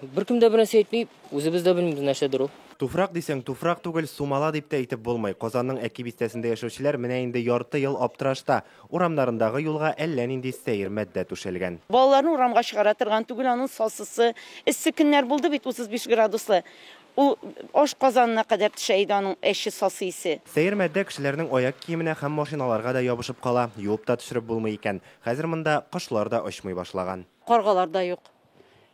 Беркем дә бернәрсә әйтми, үзебез дә белмибез нәрсәдер ул. Туфрак дисәң, туфрак түгел, сумала дип тә әйтеп булмый. Казанның Әки бистәсендә яшәүчеләр менә инде ярты ел аптырашта. Урамнарындагы юлга әллә нинди сәер мәддә түшәлгән. Балаларны урамга чыгара торган түгел, аның салсысы, эссе көннәр булды бит 35 градуслы. Ул аш казанына кадәр төшә иде аның әче сасы исе. Сәер мәддә кешеләрнең аяк киеменә һәм машиналарга да ябышып кала. Юып та төшереп булмый икән. Хәзер монда кошлар да очмый башлаган. Каргалар да юк.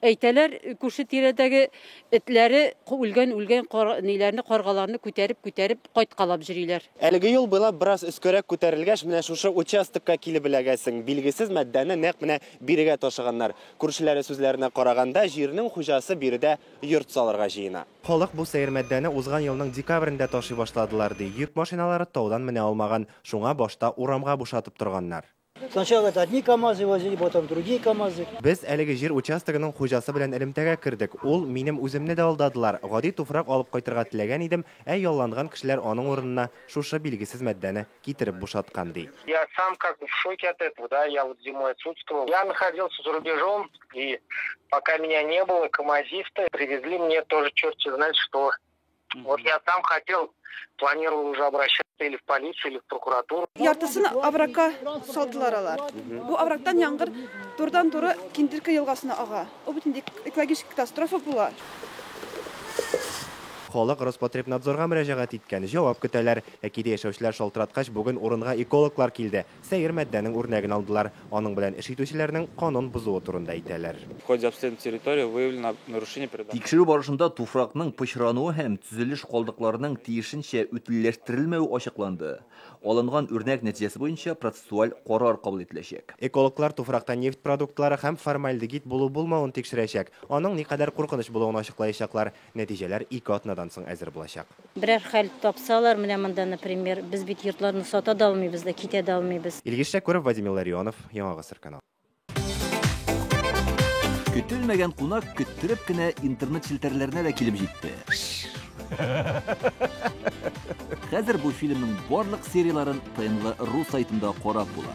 Әйтәләр, күрше тирәдәге этләре үлгән ниләрне, каргаларны күтәреп кайткалап җөриләр. Әлеге юл буйлап бераз өскәрәк күтәрелгәч, менә шушы участокка килеп эләгәсең. Билгесез мәддәне нәкъ менә бирегә ташыганнар. Күршеләре сүзләренә караганда, җирнең хуҗасы биредә йорт салырга җыена. Халык бу сәер мәддәне узган елның декабрендә ташый башладылар ди. Йөк машиналары таудан менә алмаган. Шуңа башта урамга бушатып торганнар. Сначала одни КАМАЗы возили, потом другие КАМАЗы. Без әлеге җир участогының хуҗасы белән элемтәгә кердек. Ул минем үземне дә алдадылар. Гади туфрак алып кайтырга теләгән идем, ялланган кешеләр аның урынына шушы билгесез мәддәне китереп бушаткан ди. Я сам как в шоке от этого, да, я вот зимой отсутствовал. Я находился за рубежом, и пока меня не было, КАМАЗисты привезли мне тоже черти знает что. Вот я сам планировал уже обращаться или в полицию, или в прокуратуру. Яртысын авракка салдылар алар. Бу аврактан яңгыр турдан-туры Киндерка елгасына ага. Ул бит экологик катастрофа була. Халык Роспотребнадзорга мөрәҗәгать иткән, җавап көтәләр. Әкидә яшәүчеләр шалтыраткач, бүген урынга экологлар килде. Сәер мәддәнең үрнәген алдылар. Аның белән эш итүчеләрнең канун бузуы турында әйтәләр. В ходе обследования территории выявлено нарушение предоставления. Тикшерү барышында туфракның пычрануы һәм төзелеш калдыкларының тиешенчә үтәлләштерелмәү ачыкланды. Алынган үрнәк нәтиҗәсе буенча процессуаль карар кабул ителәчәк. Экологлар туфракта нефть продуктлары һәм формальдегид булу-булмавын тикшерәчәк. Аның никадәр куркыныч булуын ачыклаячаклар. Нәтиҗәләр 2 атнадан соң әзер булачак. Берәр хәл тапсалар, менә монда, например, без бит йортларны сата да алмыйбыз да, китә дә алмыйбыз. Илгиз Шәкүров, Вадим Илларионов, Яңа Гасыр каналы. Көтелмәгән кунак көттереп кенә интернет челтәрләренә дә килеп җитте. Хәзер бу фильмның барлык серияларын ТНВ.ру сайтында карап була.